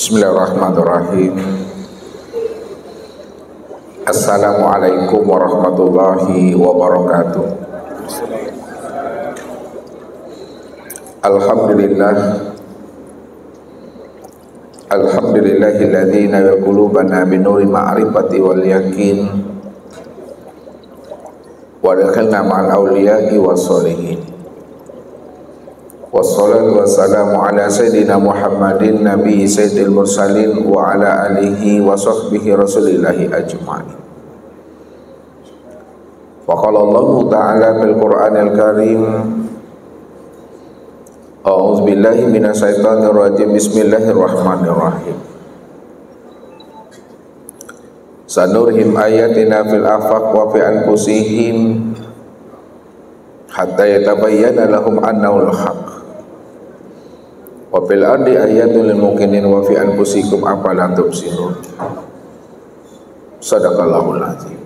Bismillahirrahmanirrahim. Assalamualaikum warahmatullahi wabarakatuh. Alhamdulillah. Alhamdulillahilladzi nawwara qulubana binuri ma'rifati wal yakin wa dakhalna ma'al awliya'i was sholihin. Wassalatu wassalamu ala sayyidina Muhammadin nabi sayyidil mursalin wa ala alihi wa sahbihi rasulillahi ajma'in. Wa qala Allah ta'ala fil Qur'anil Karim, a'udzu billahi minasy syaithanir rajim, bismillahirrahmanirrahim. Sanurhim ayatina fil afaq wa fi anfusihim hatta yatabayyana lahum annahu al-haq. Wa fil ardi ayatul lil muqinin wa fi anfusikum afala tubsirun. Shadaqallahul azim.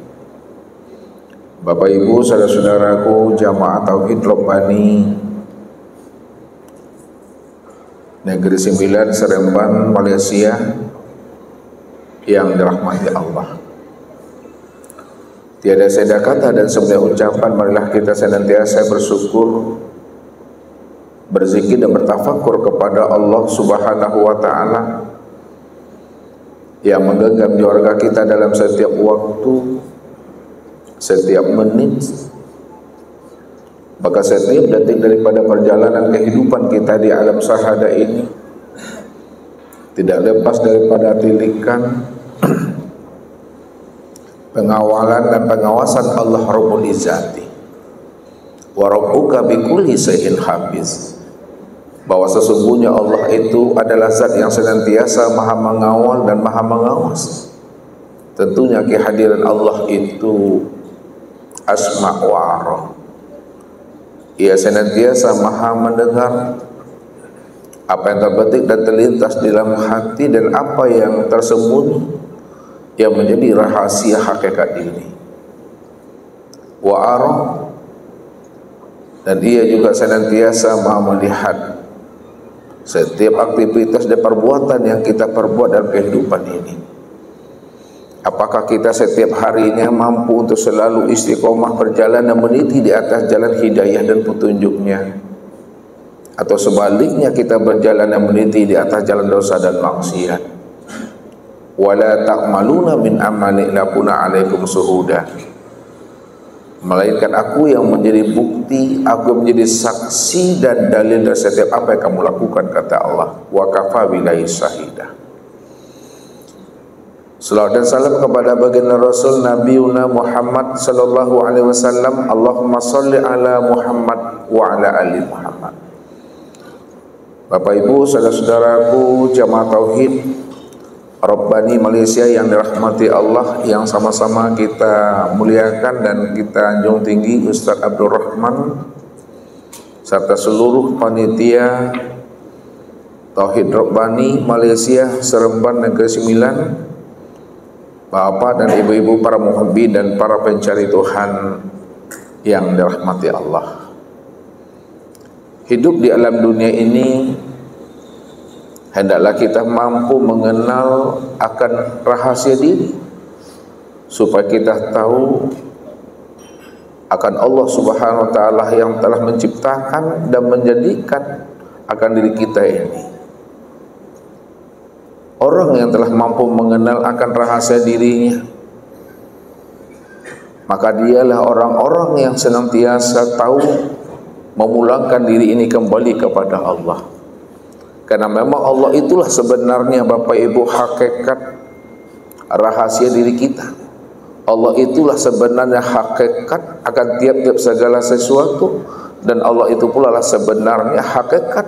Bapak Ibu, saudara-saudaraku jamaah Tauhid Rabbani Negeri 9 Seremban, Malaysia yang dirahmati Allah. Tiada saya kata dan sebenarnya ucapan, marilah kita senantiasa bersyukur, berzikir dan bertafakur kepada Allah Subhanahu wa ta'ala yang menggenggam jiwa kita dalam setiap waktu, setiap menit, maka setiap detik daripada perjalanan kehidupan kita di alam syahadah ini tidak lepas daripada tilikan pengawalan dan pengawasan Allah Rabbul Izzati. Wa rabbuka bikulli shay'in hafiz. Bahwa sesungguhnya Allah itu adalah zat yang senantiasa maha mengawal dan maha mengawas. Tentunya kehadiran Allah itu asma wa ara. Ia senantiasa maha mendengar apa yang terbetik dan terlintas di dalam hati dan apa yang tersembunyi yang menjadi rahasia hakikat ini. Wa ara, dan ia juga senantiasa maha melihat setiap aktivitas dan perbuatan yang kita perbuat dalam kehidupan ini. Apakah kita setiap harinya mampu untuk selalu istiqomah berjalan dan meniti di atas jalan hidayah dan petunjuknya, atau sebaliknya kita berjalan dan meniti di atas jalan dosa dan maksiat. Wala ta'maluna min amali lakuna alaikum suhuda. Melainkan aku yang menjadi bukti, aku yang menjadi saksi dan dalil dari setiap apa yang kamu lakukan, kata Allah. Wa kafa billahi syahida. Salawat dan salam kepada baginda Rasul Nabiuna Muhammad sallallahu alaihi wasallam. Allahumma shalli ala Muhammad wa ala ali Muhammad. Bapak Ibu, saudara-saudaraku jamaah Tauhid Rabbani Malaysia yang dirahmati Allah, yang sama-sama kita muliakan dan kita junjung tinggi Ustaz Abdul Rahman serta seluruh panitia Tauhid Rabbani Malaysia Seremban Negeri 9, Bapak dan Ibu-ibu para muhibbin dan para pencari Tuhan yang dirahmati Allah. Hidup di alam dunia ini hendaklah kita mampu mengenal akan rahasia diri, supaya kita tahu akan Allah Subhanahu wa ta'ala yang telah menciptakan dan menjadikan akan diri kita ini. Orang yang telah mampu mengenal akan rahasia dirinya, maka dialah orang-orang yang senantiasa tahu memulangkan diri ini kembali kepada Allah. Karena memang Allah itulah sebenarnya Bapak Ibu hakikat rahasia diri kita. Allah itulah sebenarnya hakikat akan tiap-tiap segala sesuatu, dan Allah itu pula lah sebenarnya hakikat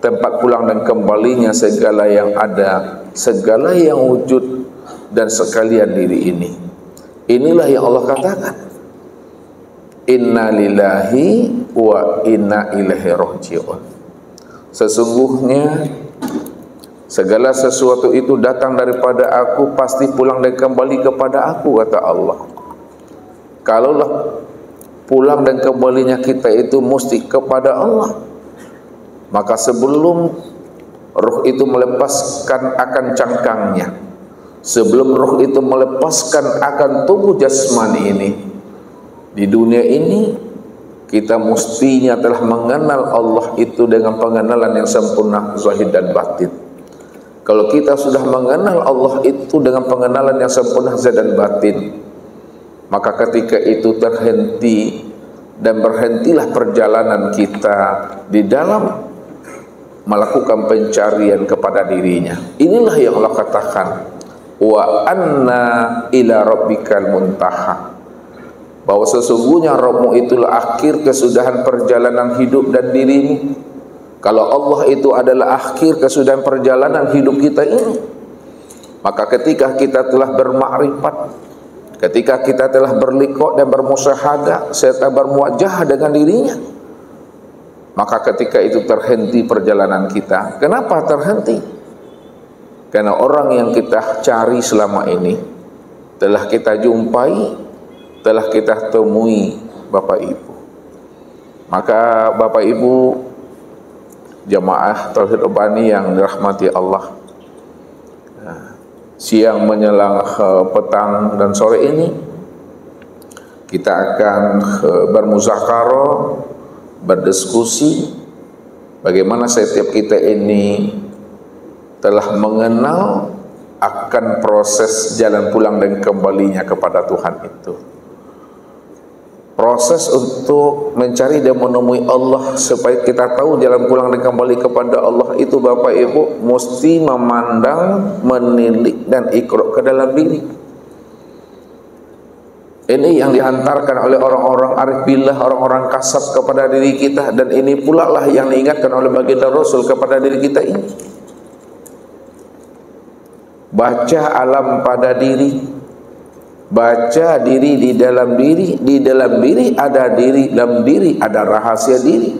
tempat pulang dan kembalinya segala yang ada, segala yang wujud dan sekalian diri ini. Inilah yang Allah katakan, inna lillahi wa inna ilaihi raji'un. Sesungguhnya segala sesuatu itu datang daripada aku, pasti pulang dan kembali kepada aku, kata Allah. Kalaulah pulang dan kembalinya kita itu mesti kepada Allah, maka sebelum Ruh itu melepaskan akan cangkangnya. Sebelum ruh itu melepaskan akan tubuh jasmani ini, di dunia ini kita mestinya telah mengenal Allah itu dengan pengenalan yang sempurna zahir dan batin. Kalau kita sudah mengenal Allah itu dengan pengenalan yang sempurna zahir dan batin, maka ketika itu terhenti dan berhentilah perjalanan kita di dalam melakukan pencarian kepada dirinya. Inilah yang Allah katakan, wa anna ila rabbikal muntaha, bahwa sesungguhnya Rabbmu itulah akhir kesudahan perjalanan hidup dan dirimu. Kalau Allah itu adalah akhir kesudahan perjalanan hidup kita ini, maka ketika kita telah bermakrifat, ketika kita telah berliqa dan bermusyahadah serta bermuwajahah dengan dirinya, maka ketika itu terhenti perjalanan kita. Kenapa terhenti? Karena orang yang kita cari selama ini telah kita jumpai, telah kita temui, Bapak Ibu. Maka Bapak Ibu jamaah Tauhid Rabbani yang dirahmati Allah, siang menjelang petang dan sore ini kita akan bermuzakarah, berdiskusi bagaimana setiap kita ini telah mengenal akan proses jalan pulang dan kembalinya kepada Tuhan itu. Proses untuk mencari dan menemui Allah supaya kita tahu jalan pulang dan kembali kepada Allah itu, Bapak Ibu, mesti memandang, menilik dan iqra ke dalam diri. Ini yang dihantarkan oleh orang-orang arif billah, orang-orang kasab kepada diri kita, dan ini pula lah yang diingatkan oleh baginda Rasul kepada diri kita ini. Baca alam pada diri, baca diri di dalam diri ada diri, dalam diri ada rahasia diri,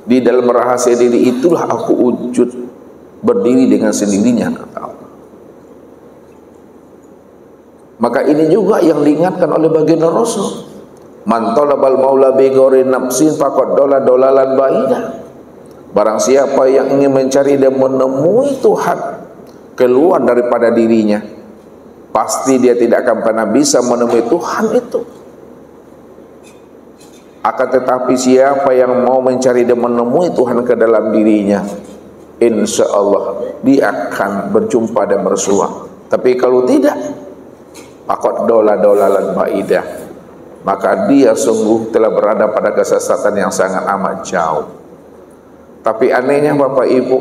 di dalam rahasia diri itulah aku wujud berdiri dengan sendirinya, kata Allah. Maka ini juga yang diingatkan oleh baginda Rasul, man talabal maula bi ghairi nafsin faqad dolalan baidah. Barang siapa yang ingin mencari dan menemui Tuhan keluar daripada dirinya, pasti dia tidak akan pernah bisa menemui Tuhan itu. Akan tetapi siapa yang mau mencari dan menemui Tuhan ke dalam dirinya, insya Allah dia akan berjumpa dan bersua. Tapi kalau tidak, faqad dolalan baidah, maka dia sungguh telah berada pada kesesatan yang sangat amat jauh. Tapi anehnya Bapak Ibu,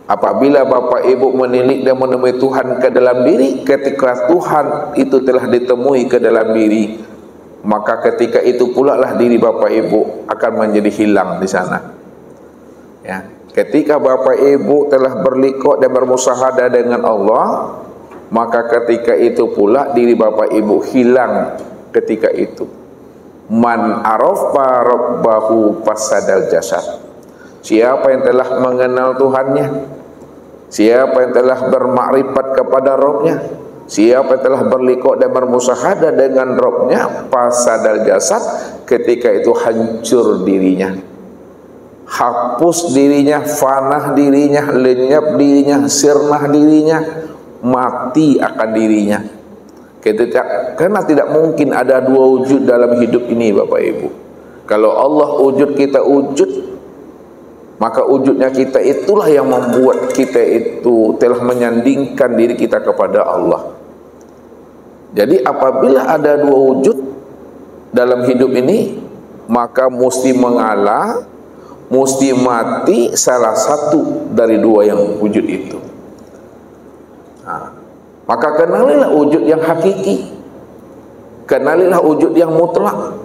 apabila Bapak Ibu menilik dan menemui Tuhan ke dalam diri, ketika Tuhan itu telah ditemui ke dalam diri, maka ketika itu pula lah diri Bapak Ibu akan menjadi hilang di sana. Ya, ketika Bapak Ibu telah berliqa dan bermusyahadah dengan Allah, maka ketika itu pula diri Bapak Ibu hilang ketika itu. Man arafa rabbahu fasadal jasad. Siapa yang telah mengenal Tuhannya, siapa yang telah bermakrifat kepada Rabbnya, siapa yang telah berliqa dan bermusyahadah dengan Rabbnya, fasadal jasad, ketika itu hancur dirinya, hapus dirinya, fanah dirinya, lenyap dirinya, sirnah dirinya, mati akan dirinya. Karena tidak mungkin ada dua wujud dalam hidup ini, Bapak Ibu. Kalau Allah wujud, kita wujud, maka wujudnya kita itulah yang membuat kita itu telah menyandingkan diri kita kepada Allah. Jadi apabila ada dua wujud dalam hidup ini, maka mesti mengalah, mesti mati salah satu dari dua yang wujud itu. Nah, maka kenalilah wujud yang hakiki, kenalilah wujud yang mutlak,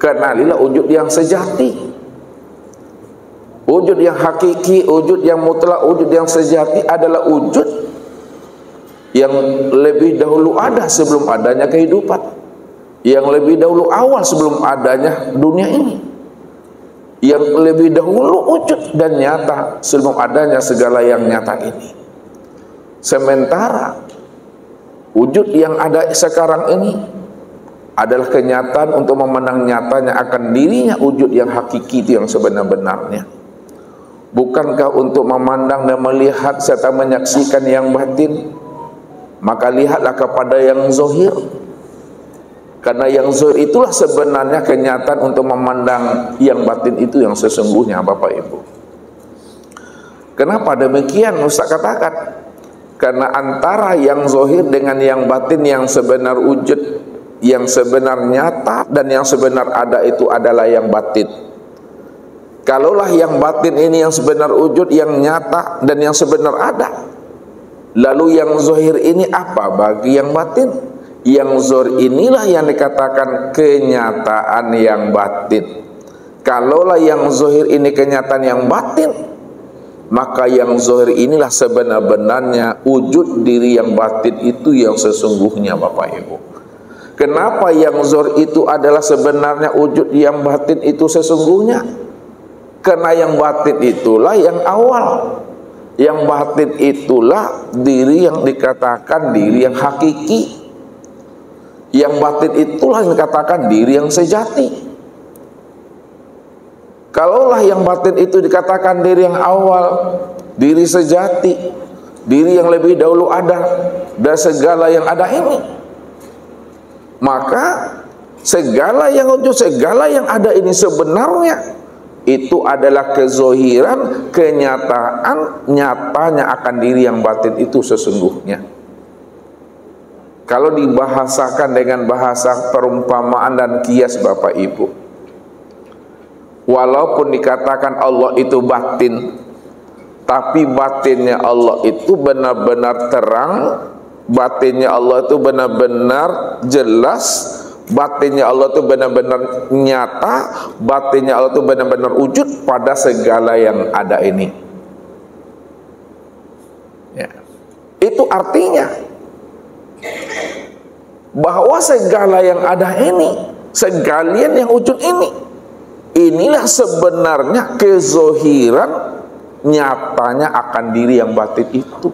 kenalilah wujud yang sejati. Wujud yang hakiki, wujud yang mutlak, wujud yang sejati adalah wujud yang lebih dahulu ada sebelum adanya kehidupan, yang lebih dahulu awal sebelum adanya dunia ini, yang lebih dahulu wujud dan nyata sebelum adanya segala yang nyata ini. Sementara wujud yang ada sekarang ini adalah kenyataan untuk memandang nyatanya akan dirinya wujud yang hakiki itu yang sebenar-benarnya. Bukankah untuk memandang dan melihat serta menyaksikan yang batin, maka lihatlah kepada yang zahir. Karena yang zahir itulah sebenarnya kenyataan untuk memandang yang batin itu yang sesungguhnya, Bapak Ibu. Kenapa demikian Ustaz katakan? Karena antara yang zahir dengan yang batin, yang sebenar wujud, yang sebenar nyata dan yang sebenar ada itu adalah yang batin. Kalaulah yang batin ini yang sebenar wujud, yang nyata dan yang sebenar ada, lalu yang zahir ini apa bagi yang batin? Yang zahir inilah yang dikatakan kenyataan yang batin. Kalaulah yang zahir ini kenyataan yang batin, maka yang zahir inilah sebenar-benarnya wujud diri yang batin itu yang sesungguhnya, Bapak Ibu. Kenapa yang zahir itu adalah sebenarnya wujud yang batin itu sesungguhnya? Karena yang batin itulah yang awal. Yang batin itulah diri yang dikatakan diri yang hakiki. Yang batin itulah yang dikatakan diri yang sejati. Kalaulah yang batin itu dikatakan diri yang awal, diri sejati, diri yang lebih dahulu ada dan segala yang ada ini, maka segala yang wujud, segala yang ada ini sebenarnya itu adalah kezohiran, kenyataan nyatanya akan diri yang batin itu sesungguhnya. Kalau dibahasakan dengan bahasa perumpamaan dan kias, Bapak Ibu, walaupun dikatakan Allah itu batin, tapi batinnya Allah itu benar-benar terang, batinnya Allah itu benar-benar jelas, batinnya Allah itu benar-benar nyata, batinnya Allah itu benar-benar wujud pada segala yang ada ini. Ya. Itu artinya bahwa segala yang ada ini, segalian yang wujud ini, inilah sebenarnya kezohiran nyatanya akan diri yang batin itu.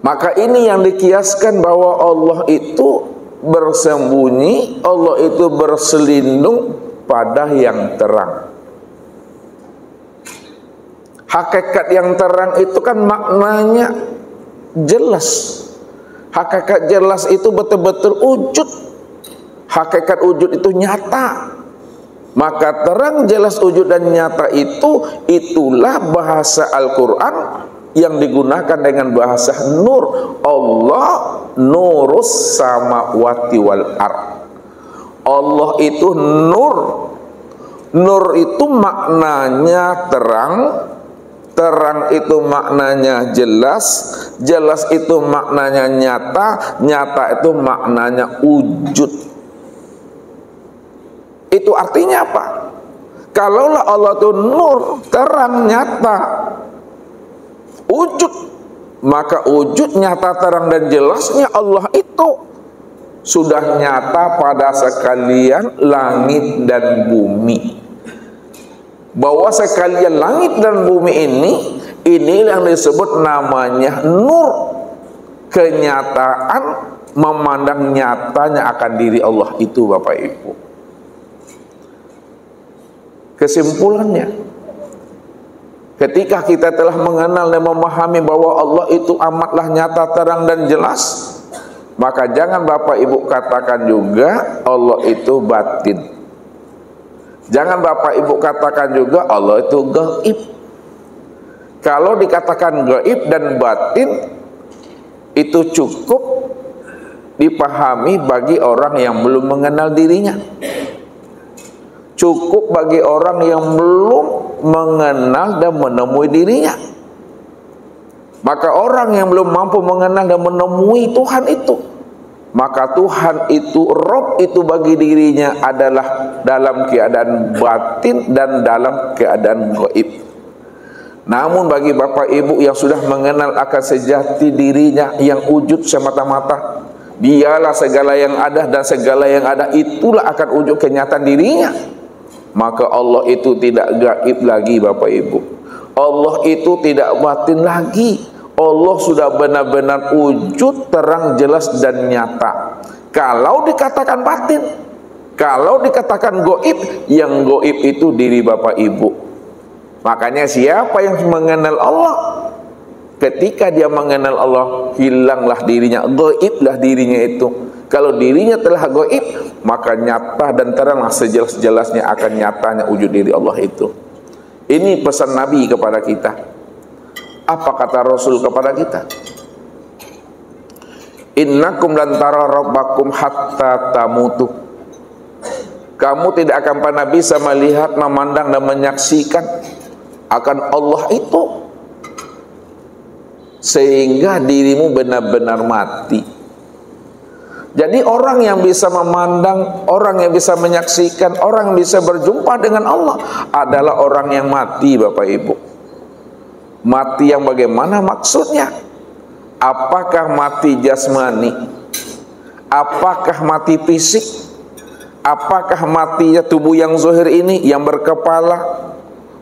Maka ini yang dikiaskan bahwa Allah itu bersembunyi, Allah itu berselindung pada yang terang. Hakikat yang terang itu kan maknanya jelas. Hakikat jelas itu betul-betul wujud. Hakikat wujud itu nyata. Maka terang, jelas, wujud dan nyata itu, itulah bahasa Al-Quran yang digunakan dengan bahasa nur. Allah nurus samawati wal ard. Allah itu nur. Nur itu maknanya terang. Terang itu maknanya jelas, jelas itu maknanya nyata, nyata itu maknanya wujud. Itu artinya apa? Kalaulah Allah itu nur, terang, nyata, wujud, maka wujud, nyata, terang dan jelasnya Allah itu sudah nyata pada sekalian langit dan bumi. Bahwa sekalian langit dan bumi ini yang disebut namanya nur. Kenyataan memandang nyatanya akan diri Allah itu, Bapak Ibu. Kesimpulannya, ketika kita telah mengenal dan memahami bahwa Allah itu amatlah nyata, terang dan jelas, maka jangan Bapak Ibu katakan juga Allah itu batin. Jangan Bapak Ibu katakan juga Allah itu gaib. Kalau dikatakan gaib dan batin, itu cukup dipahami bagi orang yang belum mengenal dirinya. Cukup bagi orang yang belum mengenal dan menemui dirinya. Maka orang yang belum mampu mengenal dan menemui Tuhan itu, maka Tuhan itu, Rob itu bagi dirinya adalah dalam keadaan batin dan dalam keadaan gaib. Namun bagi Bapak Ibu yang sudah mengenal akan sejati dirinya yang wujud semata-mata, dialah segala yang ada dan segala yang ada itulah akan wujud kenyataan dirinya, maka Allah itu tidak gaib lagi, Bapak Ibu. Allah itu tidak batin lagi. Allah sudah benar-benar wujud, terang, jelas dan nyata. Kalau dikatakan batin, kalau dikatakan gaib, yang gaib itu diri Bapak Ibu. Makanya siapa yang mengenal Allah, ketika dia mengenal Allah, hilanglah dirinya, gaiblah dirinya itu. Kalau dirinya telah gaib, maka nyata dan teranglah sejelas-jelasnya akan nyatanya wujud diri Allah itu. Ini pesan Nabi kepada kita. Apa kata Rasul kepada kita? Innakum lan tara rabbakum hatta tamutu. Kamu tidak akan pernah bisa melihat, memandang dan menyaksikan akan Allah itu sehingga dirimu benar-benar mati. Jadi orang yang bisa memandang, orang yang bisa menyaksikan, orang yang bisa berjumpa dengan Allah adalah orang yang mati, Bapak Ibu. Mati yang bagaimana maksudnya? Apakah mati jasmani? Apakah mati fisik? Apakah matinya tubuh yang zahir ini, yang berkepala,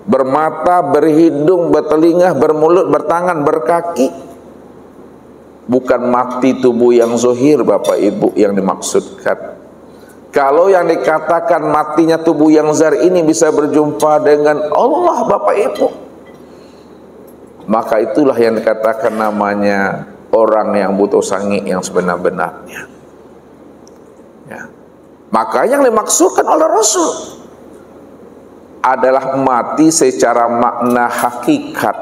bermata, berhidung, bertelinga, bermulut, bertangan, berkaki? Bukan mati tubuh yang zahir, Bapak Ibu, yang dimaksudkan. Kalau yang dikatakan matinya tubuh yang zahir ini bisa berjumpa dengan Allah, Bapak Ibu, maka itulah yang dikatakan namanya orang yang butuh sangi yang sebenar-benarnya. Ya. Maka yang dimaksudkan oleh Rasul adalah mati secara makna hakikat.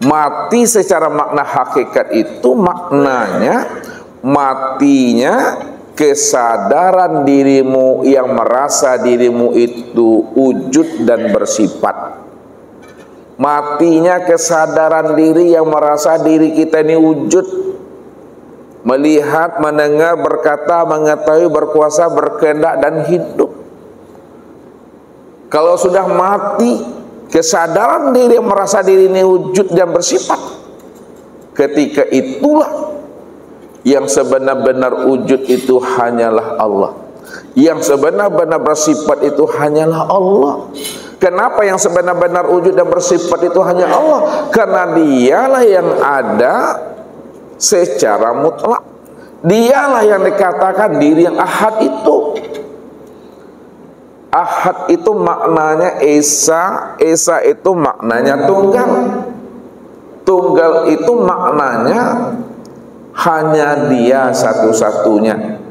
Mati secara makna hakikat itu maknanya matinya kesadaran dirimu yang merasa dirimu itu wujud dan bersifat. Matinya kesadaran diri yang merasa diri kita ini wujud, melihat, mendengar, berkata, mengetahui, berkuasa, berkehendak dan hidup. Kalau sudah mati kesadaran diri yang merasa diri ini wujud dan bersifat, ketika itulah yang sebenar-benar wujud itu hanyalah Allah. Yang sebenar-benar bersifat itu hanyalah Allah. Kenapa yang sebenar-benar wujud dan bersifat itu hanya Allah? Karena dialah yang ada secara mutlak. Dialah yang dikatakan diri yang ahad itu. Ahad itu maknanya esa, esa itu maknanya tunggal. Tunggal itu maknanya hanya dia satu-satunya.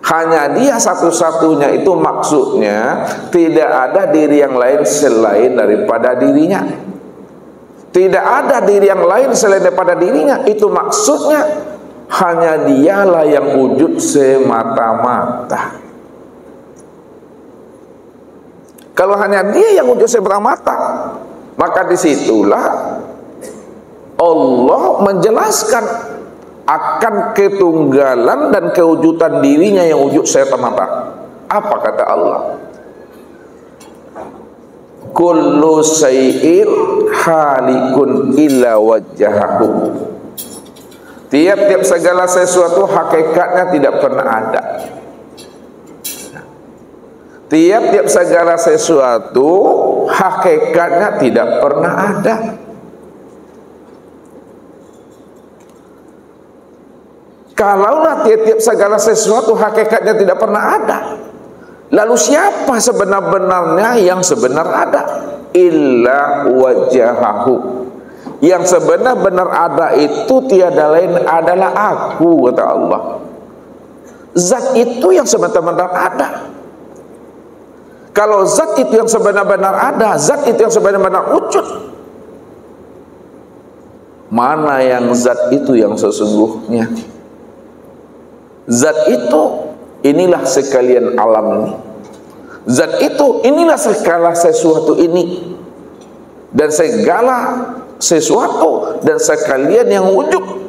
Hanya dia satu-satunya itu maksudnya tidak ada diri yang lain selain daripada dirinya. Tidak ada diri yang lain selain daripada dirinya. Itu maksudnya hanya dialah yang wujud semata-mata. Kalau hanya dia yang wujud semata-mata, maka disitulah Allah menjelaskan akan ketunggalan dan kewujudan dirinya yang wujud semata-mata. Apa kata Allah? Kullu syai'in halikun illa wajhahu. Tiap-tiap segala sesuatu hakikatnya tidak pernah ada. Tiap-tiap segala sesuatu hakikatnya tidak pernah ada. Kalaulah tiap-tiap segala sesuatu hakikatnya tidak pernah ada, lalu siapa sebenar-benarnya yang sebenar ada? Illa wajahahu. Yang sebenar-benar ada itu tiada lain adalah aku, kata Allah. Zat itu yang sebenar-benar ada. Kalau zat itu yang sebenar-benar ada, zat itu yang sebenar-benar wujud, mana yang zat itu yang sesungguhnya? Zat itu inilah sekalian alam ini. Zat itu inilah segala sesuatu ini. Dan segala sesuatu dan sekalian yang wujud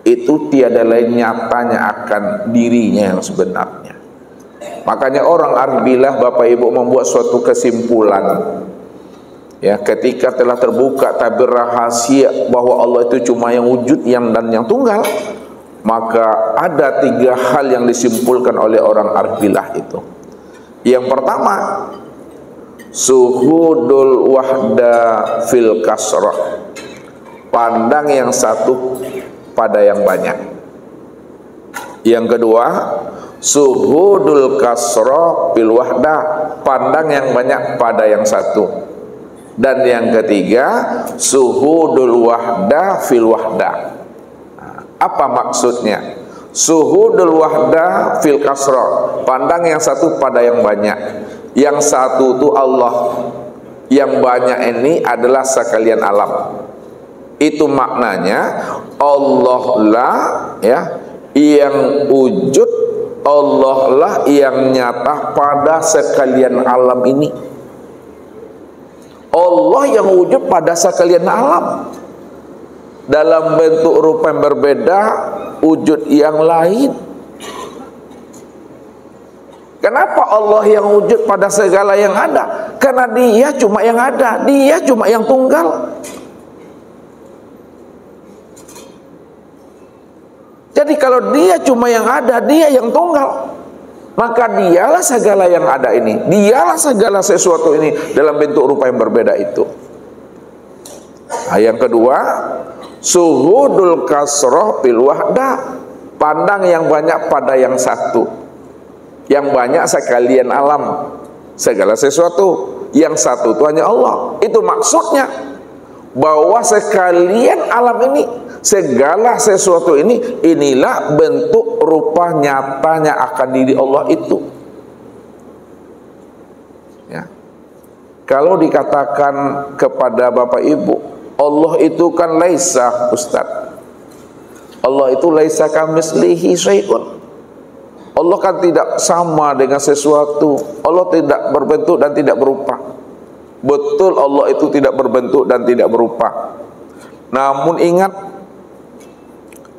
itu tiada lain nyatanya akan dirinya yang sebenarnya. Makanya orang arbilah, Bapak Ibu, membuat suatu kesimpulan. Ya, ketika telah terbuka tabir rahasia bahwa Allah itu cuma yang wujud dan yang tunggal, maka ada 3 hal yang disimpulkan oleh orang arbilah itu. Yang pertama, suhudul wahda fil kasrah, pandang yang satu pada yang banyak. Yang kedua, Suhudul kasra fil wahdah, pandang yang banyak pada yang satu. Dan yang ketiga, suhudul wahdah fil wahdah. Apa maksudnya? Suhudul wahdah fil kasra, pandang yang satu pada yang banyak. Yang satu itu Allah, yang banyak ini adalah sekalian alam. Itu maknanya Allah lah ya yang wujud, Allah lah yang nyata pada sekalian alam ini. Allah yang wujud pada sekalian alam, dalam bentuk rupa yang berbeda, wujud yang lain. Kenapa Allah yang wujud pada segala yang ada? Karena Dia cuma yang ada, Dia cuma yang tunggal. Jadi kalau Dia cuma yang ada, Dia yang tunggal, maka Dialah segala yang ada ini, Dialah segala sesuatu ini dalam bentuk rupa yang berbeda itu. Nah, yang kedua, suhudul kasroh fil wahdah, pandang yang banyak pada yang satu. Yang banyak sekalian alam, segala sesuatu. Yang satu itu hanya Allah. Itu maksudnya bahwa sekalian alam ini, segala sesuatu ini, inilah bentuk rupa nyatanya akan diri Allah itu. Ya. Kalau dikatakan kepada Bapak Ibu, Allah itu kan laisa, Ustaz, Allah itu laisa kamislihi syai'un. Allah kan tidak sama dengan sesuatu. Allah tidak berbentuk dan tidak berupa. Betul, Allah itu tidak berbentuk dan tidak berupa. Namun ingat,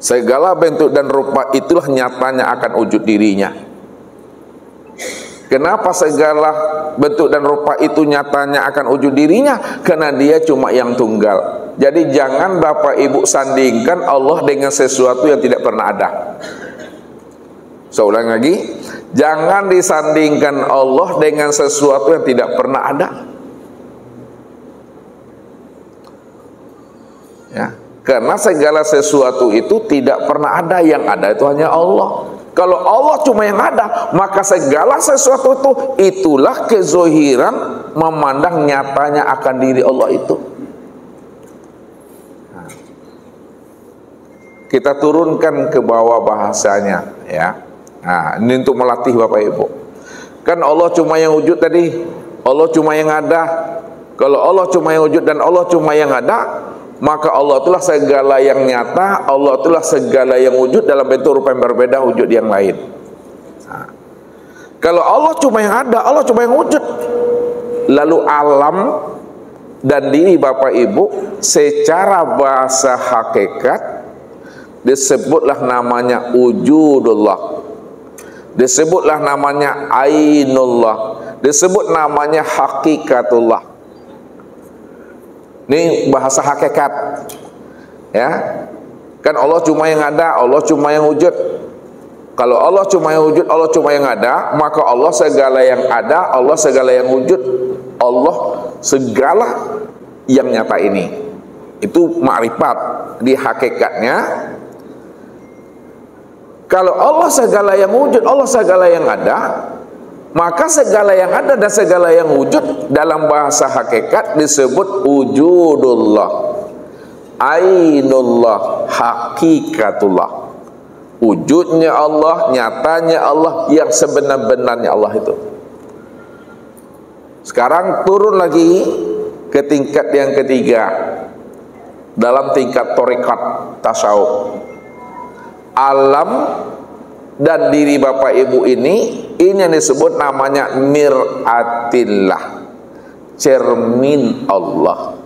segala bentuk dan rupa itulah nyatanya akan wujud dirinya. Kenapa segala bentuk dan rupa itu nyatanya akan wujud dirinya? Karena Dia cuma yang tunggal. Jadi jangan Bapak Ibu sandingkan Allah dengan sesuatu yang tidak pernah ada. Saya ulang lagi, jangan disandingkan Allah dengan sesuatu yang tidak pernah ada. Ya, karena segala sesuatu itu tidak pernah ada, yang ada itu hanya Allah. Kalau Allah cuma yang ada, maka segala sesuatu itu, itulah kezohiran memandang nyatanya akan diri Allah itu. Nah, kita turunkan ke bawah bahasanya, ya. Nah, ini untuk melatih Bapak Ibu. Kan Allah cuma yang wujud tadi, Allah cuma yang ada. Kalau Allah cuma yang wujud dan Allah cuma yang ada, maka Allah itulah segala yang nyata, Allah itulah segala yang wujud dalam bentuk rupa yang berbeda wujud yang lain. Nah, kalau Allah cuma yang ada, Allah cuma yang wujud, lalu alam dan diri Bapak Ibu secara bahasa hakikat disebutlah namanya wujudullah, disebutlah namanya ainullah, disebut namanya hakikatullah. Ini bahasa hakikat, ya. Kan Allah cuma yang ada, Allah cuma yang wujud. Kalau Allah cuma yang wujud, Allah cuma yang ada, maka Allah segala yang ada, Allah segala yang wujud, Allah segala yang nyata ini. Itu makrifat di hakikatnya. Kalau Allah segala yang wujud, Allah segala yang ada, maka segala yang ada dan segala yang wujud dalam bahasa hakikat disebut wujudullah, ainullah, hakikatullah. Wujudnya Allah, nyatanya Allah, yang sebenar-benarnya Allah itu. Sekarang turun lagi ke tingkat yang ketiga dalam tingkat thariqat tasawuf. Alam dan diri Bapak Ibu ini yang disebut namanya mir'atillah, cermin Allah.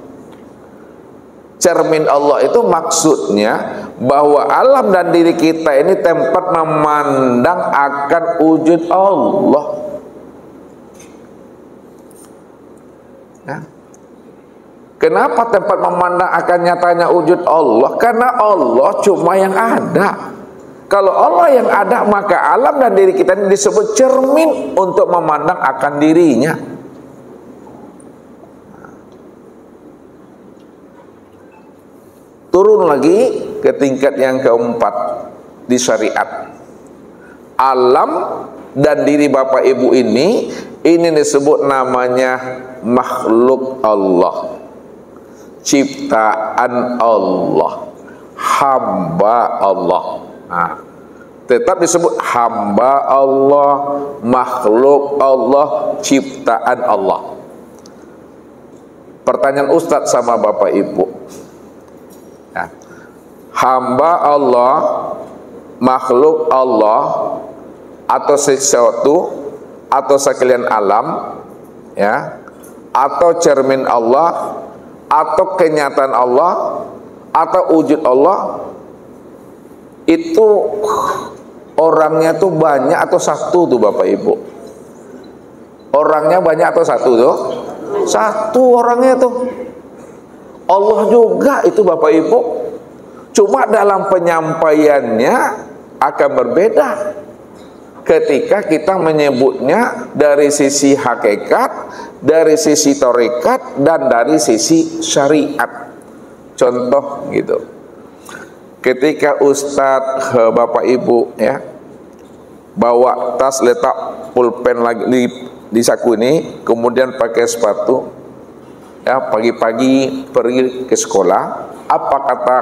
Cermin Allah itu maksudnya bahwa alam dan diri kita ini tempat memandang akan wujud Allah. Nah, kenapa tempat memandang akan nyatanya wujud Allah? Karena Allah cuma yang ada. Kalau Allah yang ada, maka alam dan diri kita ini disebut cermin untuk memandang akan dirinya. Turun lagi ke tingkat yang keempat di syariat. alam dan diri bapak ibu ini disebut namanya makhluk Allah, ciptaan Allah, hamba Allah. Nah, tetap disebut hamba Allah, makhluk Allah, ciptaan Allah. Pertanyaan Ustadz sama bapak ibu, ya, hamba Allah, makhluk Allah, atau sesuatu, atau sekalian alam, ya, atau cermin Allah, atau kenyataan Allah, atau wujud Allah, itu orangnya tuh banyak atau satu tuh bapak ibu? Orangnya banyak atau satu tuh? Satu orangnya tuh. Allah juga itu bapak ibu. Cuma dalam penyampaiannya akan berbeda ketika kita menyebutnya dari sisi hakikat, dari sisi tarekat, dan dari sisi syariat. Contoh gitu, ketika ustadz bapak ibu ya bawa tas, letak pulpen lagi di saku ini, kemudian pakai sepatu ya, pagi-pagi pergi ke sekolah, apa kata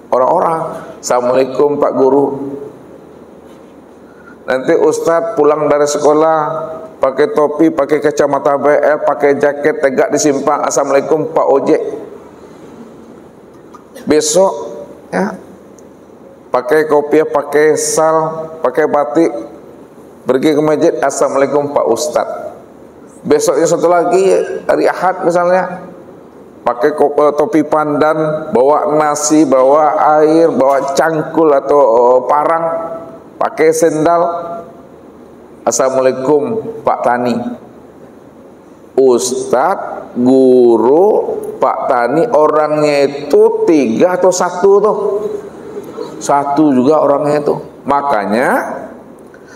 orang-orang? Assalamualaikum Pak Guru. Nanti ustadz pulang dari sekolah pakai topi, pakai kacamata BL, pakai jaket tegak di simpang, Assalamualaikum Pak Ojek. Besok ya pakai kopiah, pakai sal, pakai batik, pergi ke masjid, Assalamualaikum Pak Ustadz. Besoknya satu lagi hari Ahad misalnya, pakai topi pandan, bawa nasi, bawa air, bawa cangkul atau parang, pakai sendal, Assalamualaikum Pak Tani. Ustadz, guru, Pak Tani, orangnya itu 3 atau 1 tuh? 1 juga orangnya itu. Makanya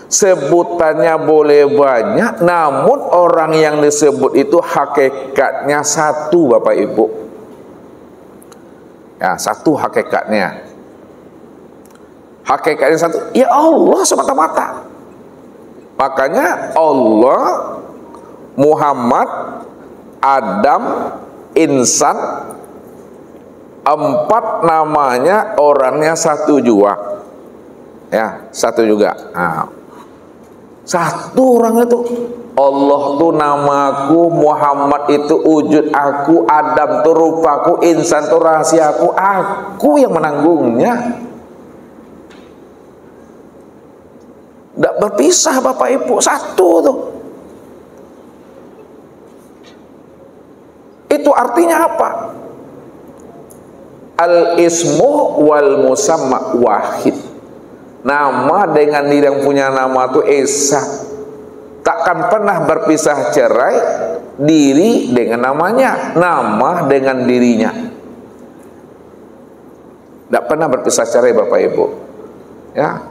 sebutannya boleh banyak, namun orang yang disebut itu hakikatnya 1 bapak ibu. Ya, 1 hakikatnya. Hakikatnya 1, ya Allah semata-mata. Makanya Allah, Muhammad, Adam, insan, 4 namanya, orangnya 1 juga. Ya, 1 juga. Nah, 1 orang itu. Allah tuh namaku, Muhammad itu wujud aku, Adam tuh rupaku, insan tuh rahasiaku, aku yang menanggungnya. Tidak berpisah bapak ibu, 1 tuh. Itu artinya apa? Al-ismu wal musamma wahid. Nama dengan diri yang punya nama itu esa. Takkan pernah berpisah cerai diri dengan namanya, nama dengan dirinya. Tidak pernah berpisah cerai bapak ibu. Ya.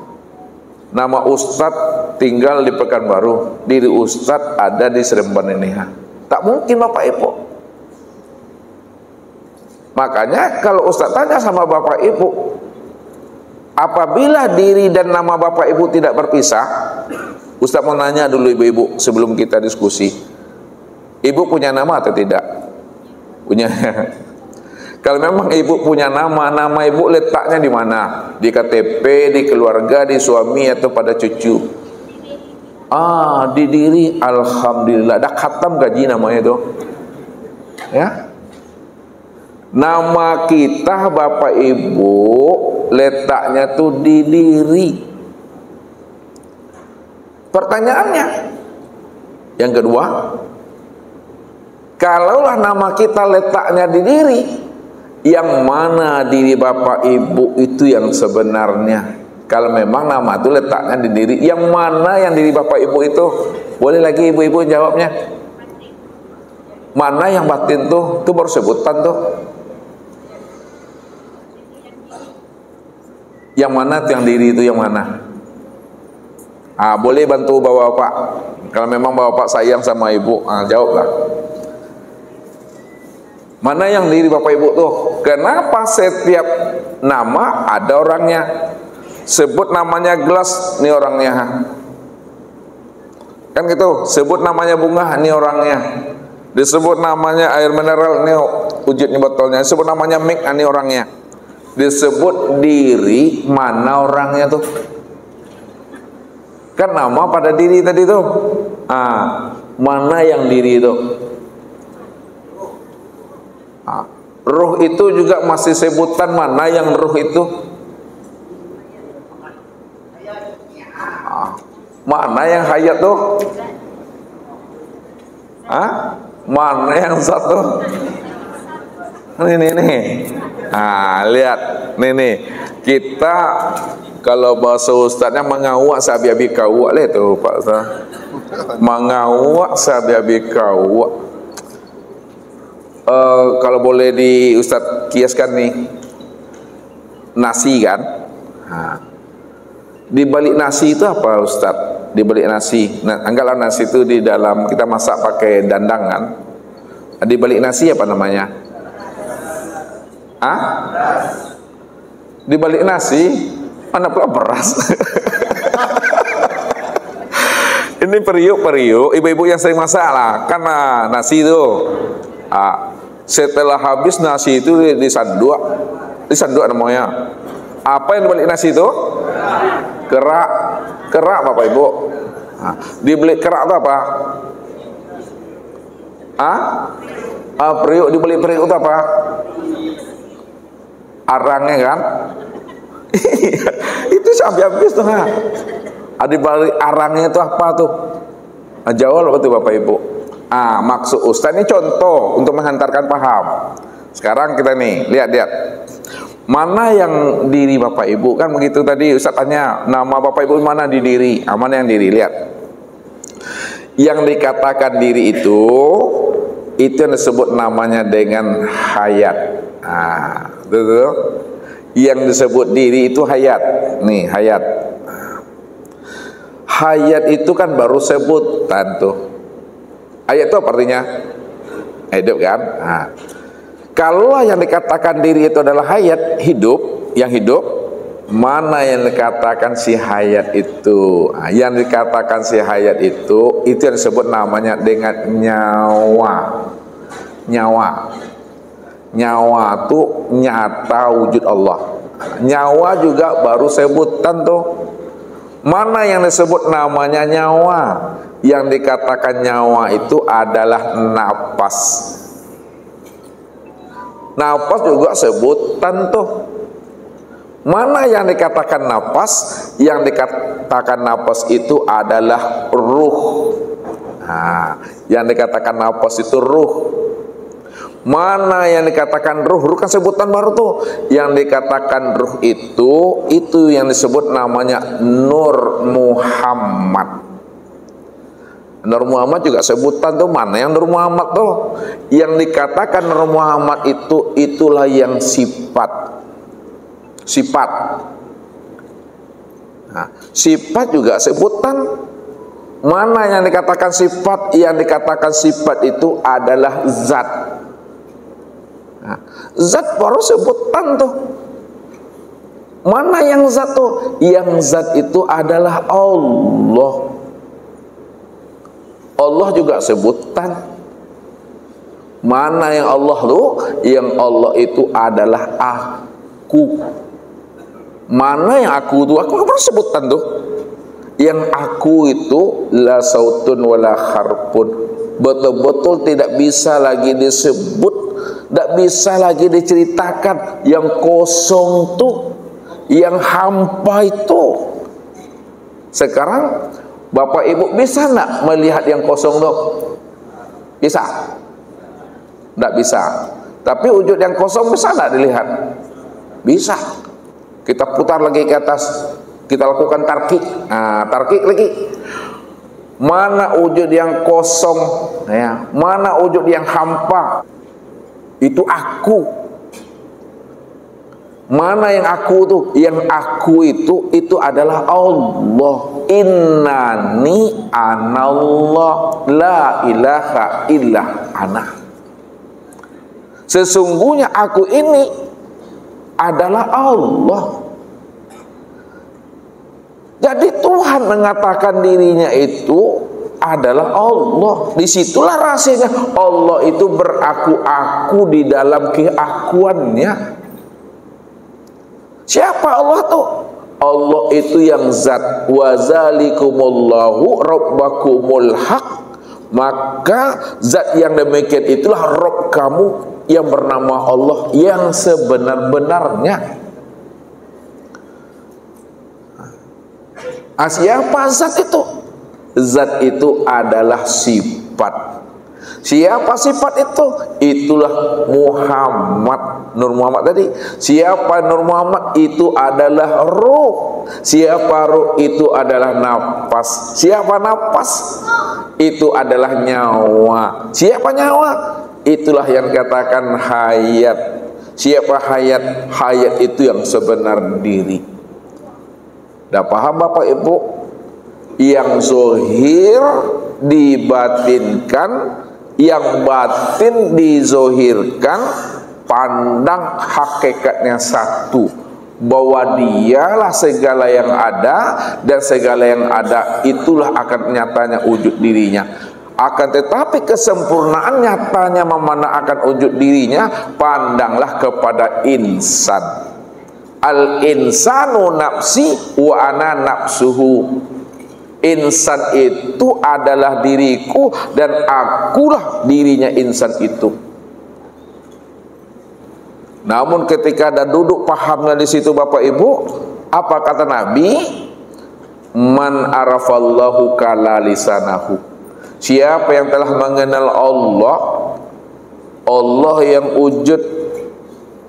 Nama Ustadz tinggal di Pekanbaru, diri Ustadz ada di Seremban Neneha. Tak mungkin bapak ibu. Makanya kalau Ustadz tanya sama bapak ibu, apabila diri dan nama bapak ibu tidak berpisah, Ustadz mau nanya dulu ibu-ibu sebelum kita diskusi. Ibu punya nama atau tidak? Punya. Kalau memang ibu punya nama ibu letaknya di mana? Di KTP, di keluarga, di suami, atau pada cucu? Di diri. Alhamdulillah. Dah khatam gaji namanya itu. Ya. Nama kita bapak ibu letaknya tuh di diri. Pertanyaannya yang kedua, kalaulah nama kita letaknya di diri, yang mana diri bapak ibu itu yang sebenarnya? Kalau memang nama itu letaknya di diri, yang mana yang diri bapak ibu itu? Boleh lagi ibu-ibu jawabnya? Mana yang batin tuh? Itu baru sebutan tuh. Yang mana tuh yang diri itu yang mana? Boleh bantu bapak-bapak. Kalau memang bapak sayang sama ibu, jawablah. Mana yang diri bapak ibu tuh? Kenapa setiap nama ada orangnya? Sebut namanya gelas, ini orangnya. Kan gitu, sebut namanya bunga, ini orangnya. Disebut namanya air mineral, ini wujudnya botolnya. Disebut namanya mic, ini orangnya. Disebut diri, mana orangnya tuh? Kan nama pada diri tadi tuh. Mana yang diri itu? Ruh itu juga masih sebutan, mana yang ruh itu? Mana yang hayat tuh? Mana yang satu? Nih. Lihat, nih. Kita kalau bahasa ustaznya mengawak sabi-abi kawak lah itu Pak Ustaz. Mengawak sabi-abi kawak. Kalau boleh di Ustaz kiaskan nih, nasi kan? Di balik nasi itu apa Ustaz? Di balik nasi, anggaplah nasi itu di dalam kita masak pakai dandang kan? Di balik nasi apa namanya? Di balik nasi mana pula beras? Ini periuk, ibu-ibu yang sering masak lah, karena nasi itu setelah habis nasi itu disanduk namanya. Apa yang dibalik nasi itu? Kerak Bapak Ibu. Dibalik kerak itu apa? Periuk, dibalik periuk itu apa? Arangnya kan? Itu sampai habis tuh. Di balik arangnya itu apa tuh? Jawab betul Bapak Ibu. Maksud Ustaz ini contoh untuk menghantarkan paham. Sekarang kita nih lihat. Mana yang diri Bapak Ibu? Kan begitu tadi Ustaz tanya, nama Bapak Ibu mana di diri? Mana yang diri? Lihat. Yang dikatakan diri itu yang disebut namanya dengan hayat. Betul. Yang disebut diri itu hayat. Nih, hayat. Hayat itu kan baru sebutan tuh. Hayat itu apa artinya? Hidup kan? Kalau yang dikatakan diri itu adalah hayat, hidup, yang hidup, mana yang dikatakan si hayat itu? Yang dikatakan si hayat itu yang disebut namanya dengan nyawa. Nyawa itu nyata wujud Allah. Nyawa juga baru sebutan tuh. Mana yang disebut namanya nyawa? Yang dikatakan nyawa itu adalah napas. Napas juga sebutan tuh. Mana yang dikatakan napas? Yang dikatakan napas itu adalah ruh. Yang dikatakan napas itu ruh. Mana yang dikatakan ruh? Ruh kan sebutan baru tuh. Yang dikatakan ruh itu yang disebut namanya Nur Muhammad. Nur Muhammad juga sebutan tuh. Mana yang Nur Muhammad tuh? Yang dikatakan Nur Muhammad itulah yang sifat. Sifat juga sebutan. Mana yang dikatakan sifat? Yang dikatakan sifat itu adalah zat. Zat baru sebutan tuh. Mana yang zat tuh? Yang zat itu adalah Allah. Allah juga sebutan. Mana yang Allah tuh? Yang Allah itu adalah aku. Mana yang aku tuh? Aku baru sebutan tuh. Yang aku itu la sautun wala harpun. Betul-betul tidak bisa lagi disebut, tidak bisa lagi diceritakan. Yang kosong tuh, yang hampa itu. Sekarang Bapak Ibu bisa enggak melihat yang kosong tuh? Bisa? Tidak bisa. Tapi wujud yang kosong bisa enggak dilihat? Bisa. Kita putar lagi ke atas, kita lakukan tarkik. Tarkik lagi. Mana wujud yang kosong, ya, mana wujud yang hampa? Itu aku. Mana yang aku tuh? Yang aku itu adalah Allah. Innani anallah la ilaha illa ana. Sesungguhnya aku ini adalah Allah. Tuhan mengatakan dirinya itu adalah Allah. Disitulah rahasianya. Allah itu beraku-aku di dalam keakuannya. Siapa Allah tuh? Allah itu yang zat. Wa zalikumullahu rabbakumul haq. Maka zat yang demikian itulah Rabb kamu yang bernama Allah yang sebenar-benarnya. Siapa zat itu? Zat itu adalah sifat. Siapa sifat itu? Itulah Muhammad, Nur Muhammad tadi. Siapa Nur Muhammad? Itu adalah ruh. Siapa ruh? Itu adalah nafas. Siapa nafas? Itu adalah nyawa. Siapa nyawa? Itulah yang katakan hayat. Siapa hayat? Hayat itu yang sebenar diri. Dah paham Bapak Ibu? Yang zohir dibatinkan, yang batin dizohirkan. Pandang hakikatnya satu, bahwa dialah segala yang ada, dan segala yang ada itulah akan nyatanya wujud dirinya. Akan tetapi kesempurnaan nyatanya memana akan wujud dirinya, pandanglah kepada insan. Al insanu nafsi wa ana nafsuhu. Insan itu adalah diriku dan akulah dirinya insan itu. Namun ketika ada duduk pahamnya di situ Bapak Ibu, apa kata Nabi? Man arafallahu kala lisanahu. Siapa yang telah mengenal Allah, Allah yang wujud,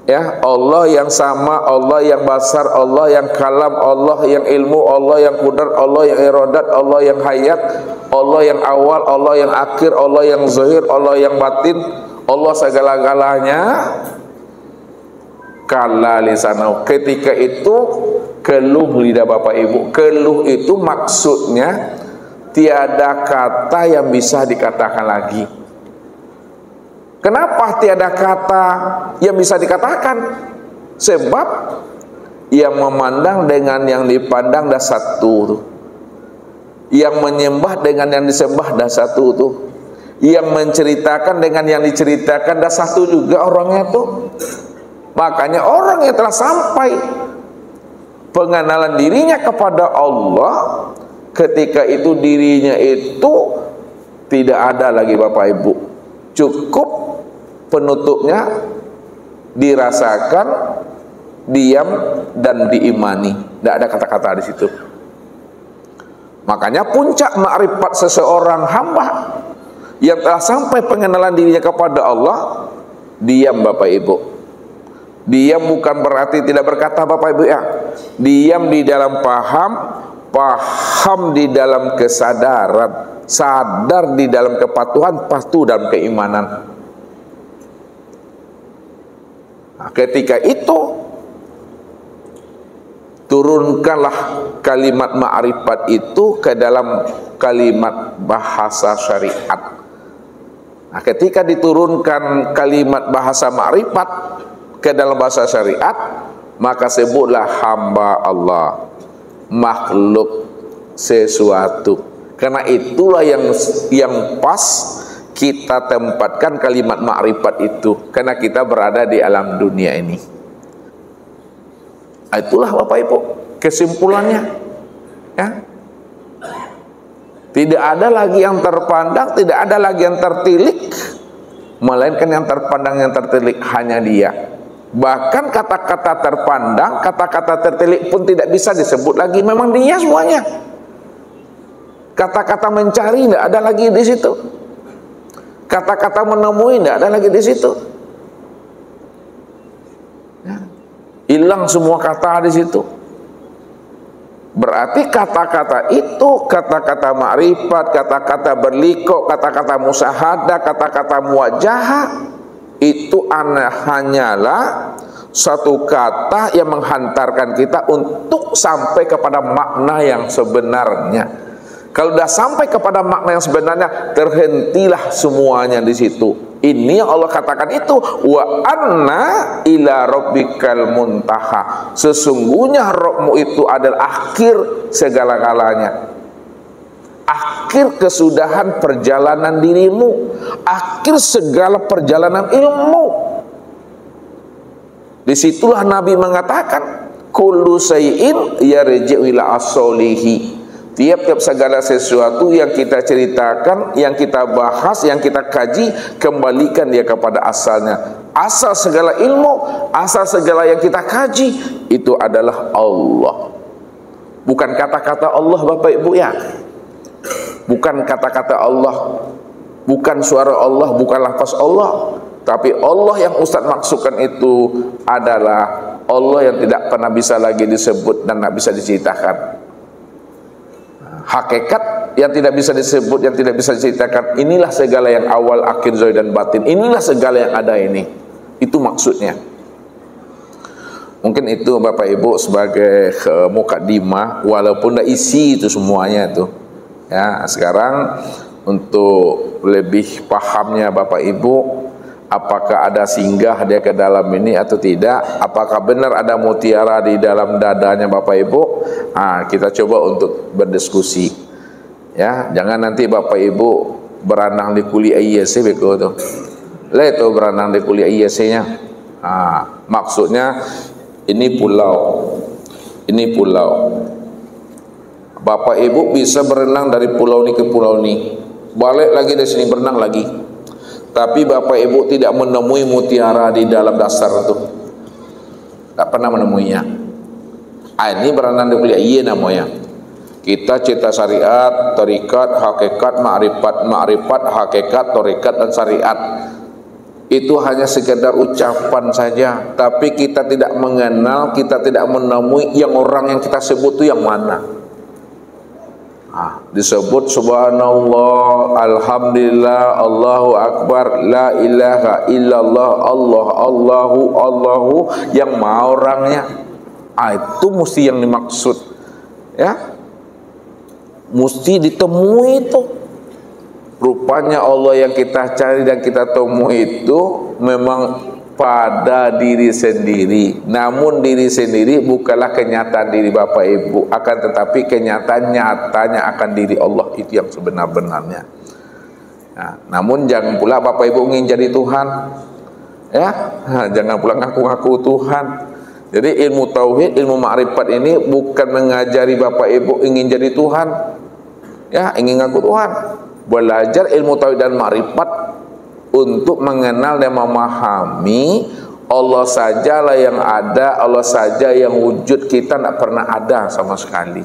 ya, Allah yang sama, Allah yang basar, Allah yang kalam, Allah yang ilmu, Allah yang qudrat, Allah yang iradat, Allah yang hayat, Allah yang awal, Allah yang akhir, Allah yang zahir, Allah yang batin, Allah segala-galanya. Kala lisanau. Ketika itu keluh lidah Bapak Ibu. Keluh itu maksudnya tiada kata yang bisa dikatakan lagi. Kenapa tiada kata yang bisa dikatakan? Sebab yang memandang dengan yang dipandang dah satu tuh. Yang menyembah dengan yang disembah dah satu tuh. Yang menceritakan dengan yang diceritakan dah satu juga orangnya tuh. Makanya orang yang telah sampai pengenalan dirinya kepada Allah, ketika itu dirinya itu tidak ada lagi Bapak Ibu. Cukup penutupnya dirasakan, diam dan diimani. Tidak ada kata-kata di situ. Makanya puncak makrifat seseorang hamba yang telah sampai pengenalan dirinya kepada Allah, diam Bapak Ibu. Diam bukan berarti tidak berkata Bapak Ibu ya. Diam di dalam paham, paham di dalam kesadaran, sadar di dalam kepatuhan, patuh dalam keimanan. Nah, ketika itu turunkanlah kalimat ma'rifat itu ke dalam kalimat bahasa syariat. Nah, ketika diturunkan kalimat bahasa ma'rifat ke dalam bahasa syariat, maka sebutlah hamba Allah, makhluk sesuatu. Karena itulah yang pas kita tempatkan kalimat ma'rifat itu, karena kita berada di alam dunia ini. Itulah Bapak Ibu kesimpulannya, ya. Tidak ada lagi yang terpandang, tidak ada lagi yang tertilik, melainkan yang terpandang, yang tertilik hanya Dia. Bahkan kata-kata terpandang, kata-kata tertilik pun tidak bisa disebut lagi, memang Dia semuanya. Kata-kata mencari tidak ada lagi di situ. Kata-kata menemui tidak ada lagi di situ. Hilang semua kata di situ. Berarti kata-kata itu, kata-kata ma'rifat, kata-kata berlikuk, kata-kata musyahadah, kata-kata muwajahah, itu hanyalah satu kata yang menghantarkan kita untuk sampai kepada makna yang sebenarnya. Kalau sudah sampai kepada makna yang sebenarnya, terhentilah semuanya di situ. Ini yang Allah katakan itu, wa anna ila rabbikal muntaha. Sesungguhnya Rabbmu itu adalah akhir segala-galanya. Akhir kesudahan perjalanan dirimu, akhir segala perjalanan ilmu. Disitulah Nabi mengatakan, kullu sayyin yarji'u ila asolihi. Tiap-tiap segala sesuatu yang kita ceritakan, yang kita bahas, yang kita kaji, kembalikan dia kepada asalnya. Asal segala ilmu, asal segala yang kita kaji, itu adalah Allah. Bukan kata-kata Allah, Bapak Ibu ya. Bukan kata-kata Allah, bukan suara Allah, bukan lafaz Allah. Tapi Allah yang Ustadz maksudkan itu adalah Allah yang tidak pernah bisa lagi disebut dan tidak bisa diceritakan. Hakikat yang tidak bisa disebut, yang tidak bisa diceritakan. Inilah segala yang awal, akhir, zahir dan batin. Inilah segala yang ada ini. Itu maksudnya. Mungkin itu Bapak Ibu sebagai mukadimah, walaupun tidak isi itu semuanya itu. Ya, sekarang untuk lebih pahamnya Bapak Ibu, apakah ada singgah dia ke dalam ini atau tidak, apakah benar ada mutiara di dalam dadanya Bapak Ibu, kita coba untuk berdiskusi ya. Jangan nanti Bapak Ibu berenang di kuliah IAC begitu. Lah itu berenang di kuliah IAC-nya. Maksudnya ini pulau. Bapak Ibu bisa berenang dari pulau ini ke pulau ini, balik lagi dari sini berenang lagi. Tapi Bapak Ibu tidak menemui mutiara di dalam dasar itu, tidak pernah menemuinya. Ini berenang di kuliah iya namanya. Kita cerita syariat, tarikat, hakikat, ma'rifat, hakikat, tarikat dan syariat. Itu hanya sekedar ucapan saja, tapi kita tidak mengenal, kita tidak menemui yang orang yang kita sebut itu yang mana. Disebut subhanallah, alhamdulillah, Allahu akbar, la ilaha illallah, Allahu, yang mau orangnya. Itu mesti yang dimaksud ya, mesti ditemui itu. Rupanya Allah yang kita cari dan kita temui itu memang pada diri sendiri. Namun diri sendiri bukanlah kenyataan diri Bapak Ibu, akan tetapi kenyataan nyatanya akan diri Allah, itu yang sebenar-benarnya. Namun jangan pula Bapak Ibu ingin jadi Tuhan ya, jangan pula ngaku-ngaku Tuhan. Jadi ilmu tauhid, ilmu ma'rifat ini bukan mengajari Bapak Ibu ingin jadi Tuhan ya, ingin ngaku Tuhan. Belajar ilmu tauhid dan ma'rifat untuk mengenal dan memahami Allah sajalah yang ada, Allah saja yang wujud, kita tidak pernah ada sama sekali.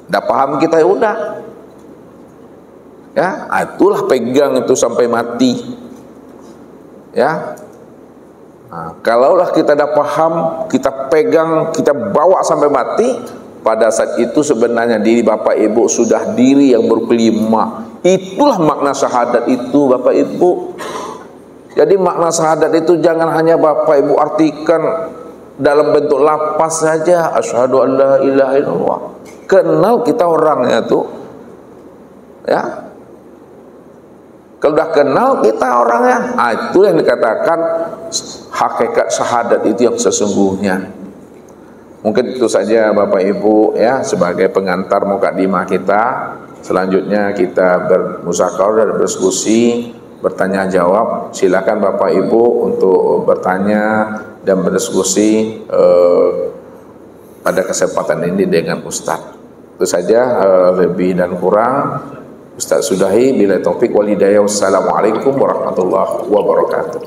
Tidak paham kita ya udah ya, itulah pegang itu sampai mati ya. Kalaulah kita dah paham, kita pegang, kita bawa sampai mati, pada saat itu sebenarnya diri Bapak Ibu sudah diri yang berkelima. Itulah makna syahadat itu Bapak Ibu. Jadi makna syahadat itu jangan hanya Bapak Ibu artikan dalam bentuk lapas saja, asyhadu an la ilaha illallah. Kenal kita orangnya tuh ya. Kalau udah kenal kita orangnya, itu yang dikatakan hakikat syahadat itu yang sesungguhnya. Mungkin itu saja Bapak Ibu ya, sebagai pengantar mukadimah kita. Selanjutnya kita bermusyawarah dan berdiskusi, bertanya jawab. Silakan Bapak Ibu untuk bertanya dan berdiskusi pada kesempatan ini dengan Ustadz. Itu saja, lebih dan kurang Ustadz sudahi, bila taufik wal hidayah. Wassalamualaikum warahmatullahi wabarakatuh.